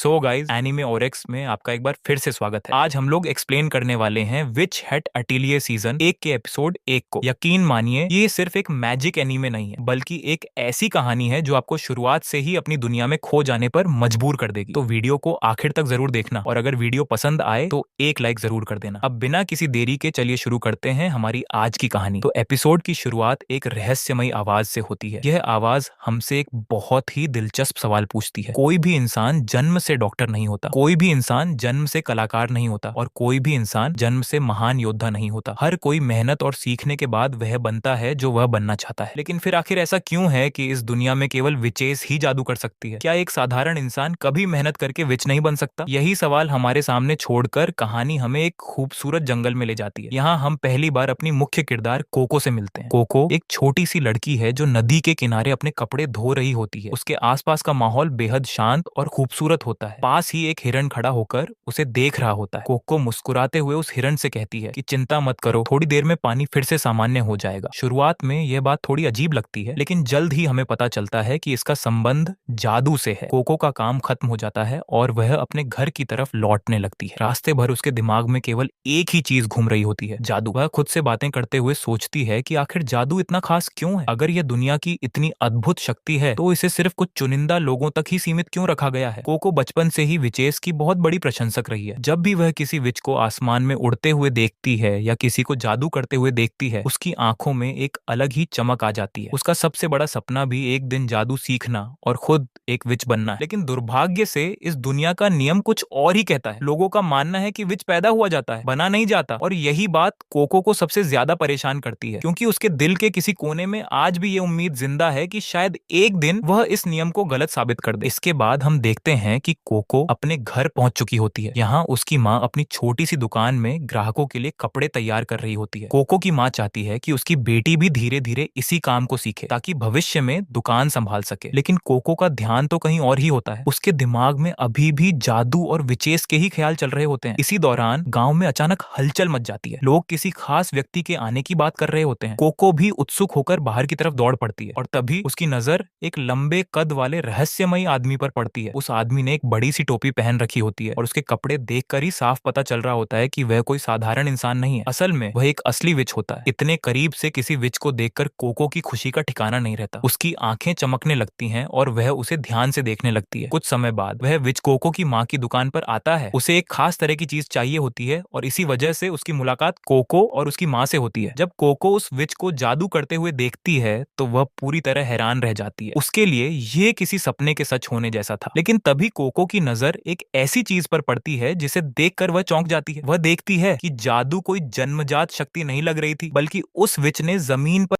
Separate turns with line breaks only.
So guys, anime ओरेक्स में आपका एक बार फिर से स्वागत है। आज हम लोग एक्सप्लेन करने वाले हैं विच हट अटेलिये सीजन 1 के एपिसोड 1 को। यकीन मानिए ये सिर्फ एक मैजिक एनीमे नहीं है, बल्कि एक ऐसी कहानी है जो आपको शुरुआत से ही अपनी दुनिया में खो जाने पर मजबूर कर देगी। तो वीडियो को आखिर तक जरूर देखना, और अगर वीडियो पसंद आए तो एक लाइक जरूर कर देना। अब बिना किसी देरी के चलिए शुरू करते हैं हमारी आज की कहानी। तो एपिसोड की शुरुआत एक रहस्यमयी आवाज से होती है। यह आवाज हमसे एक बहुत ही दिलचस्प सवाल पूछती है। कोई भी इंसान जन्म से डॉक्टर नहीं होता, कोई भी इंसान जन्म से कलाकार नहीं होता, और कोई भी इंसान जन्म से महान योद्धा नहीं होता। हर कोई मेहनत और सीखने के बाद वह बनता है जो वह बनना चाहता है। लेकिन फिर आखिर ऐसा क्यों है कि इस दुनिया में केवल विचेस ही जादू कर सकती है? क्या एक साधारण इंसान कभी मेहनत करके विच नहीं बन सकता? यही सवाल हमारे सामने छोड़कर कहानी हमें एक खूबसूरत जंगल में ले जाती है। यहाँ हम पहली बार अपनी मुख्य किरदार कोको से मिलते हैं। कोको एक छोटी सी लड़की है जो नदी के किनारे अपने कपड़े धो रही होती है। उसके आसपास का माहौल बेहद शांत और खूबसूरत होता है। पास ही एक हिरण खड़ा होकर उसे देख रहा होता है। कोको मुस्कुराते हुए उस हिरण से कहती है कि चिंता मत करो, थोड़ी देर में पानी फिर से सामान्य हो जाएगा। शुरुआत में यह बात थोड़ी अजीब लगती है, लेकिन जल्द ही हमें पता चलता है कि इसका संबंध जादू से है। कोको का काम खत्म हो जाता है और वह अपने घर की तरफ लौटने लगती है। रास्ते भर उसके दिमाग में केवल एक ही चीज घूम रही होती है, जादू। वह खुद से बातें करते हुए सोचती है कि आखिर जादू इतना खास क्यों है? अगर यह दुनिया की इतनी अद्भुत शक्ति है तो इसे सिर्फ कुछ चुनिंदा लोगों तक ही सीमित क्यों रखा गया है? कोको बचपन से ही विचेस की बहुत बड़ी प्रशंसक रही है। जब भी वह किसी विच को आसमान में उड़ते हुए देखती है या किसी को जादू करते हुए देखती है, उसकी आंखों में एक अलग ही चमक आ जाती है। उसका सबसे बड़ा सपना भी एक दिन जादू सीखना और खुद एक विच बनना है। लेकिन दुर्भाग्य से इस दुनिया का नियम कुछ और ही कहता है। लोगों का मानना है कि विच पैदा हुआ जाता है, बना नहीं जाता। और यही बात कोको को सबसे ज्यादा परेशान करती है, क्योंकि उसके दिल के किसी कोने में आज भी ये उम्मीद जिंदा है कि शायद एक दिन वह इस नियम को गलत साबित कर दे। इसके बाद हम देखते हैं कि कोको अपने घर पहुंच चुकी होती है। यहाँ उसकी माँ अपनी छोटी सी दुकान में ग्राहकों के लिए कपड़े तैयार कर रही होती है। कोको की माँ चाहती है कि उसकी बेटी भी धीरे धीरे इसी काम को सीखे, ताकि भविष्य में दुकान संभाल सके। लेकिन कोको का ध्यान तो कहीं और ही होता है। उसके दिमाग में अभी भी जादू और विचेस के ही ख्याल चल रहे होते हैं। इसी दौरान गाँव में अचानक हलचल मच जाती है। लोग किसी खास व्यक्ति के आने की बात कर रहे होते हैं। कोको भी उत्सुक होकर बाहर की तरफ दौड़ पड़ती है, और तभी उसकी नजर एक लंबे कद वाले रहस्यमयी आदमी पर पड़ती है। उस आदमी ने एक बड़ी सी टोपी पहन रखी होती है, और उसके कपड़े देखकर ही साफ पता चल रहा होता है कि वह कोई साधारण इंसान नहीं है। असल में वह एक असली विच होता है। इतने करीब से किसी विच को देखकर कोको की खुशी का ठिकाना नहीं रहता। उसकी आंखें चमकने लगती हैं और वह उसे ध्यान से देखने लगती है। कुछ समय बाद वह विच कोको की माँ की दुकान पर आता है। उसे एक खास तरह की चीज चाहिए होती है, और इसी वजह से उसकी मुलाकात कोको और उसकी माँ से होती है। जब कोको उस विच को जादू करते हुए देखती है तो वह पूरी तरह हैरान रह जाती है। उसके लिए ये किसी सपने के सच होने जैसा था। लेकिन तभी कोको की नजर एक ऐसी चीज पर पड़ती है जिसे देखकर वह चौंक जाती है। वह देखती है कि जादू कोई जन्मजात शक्ति नहीं लग रही थी, बल्कि उस विच ने जमीन पर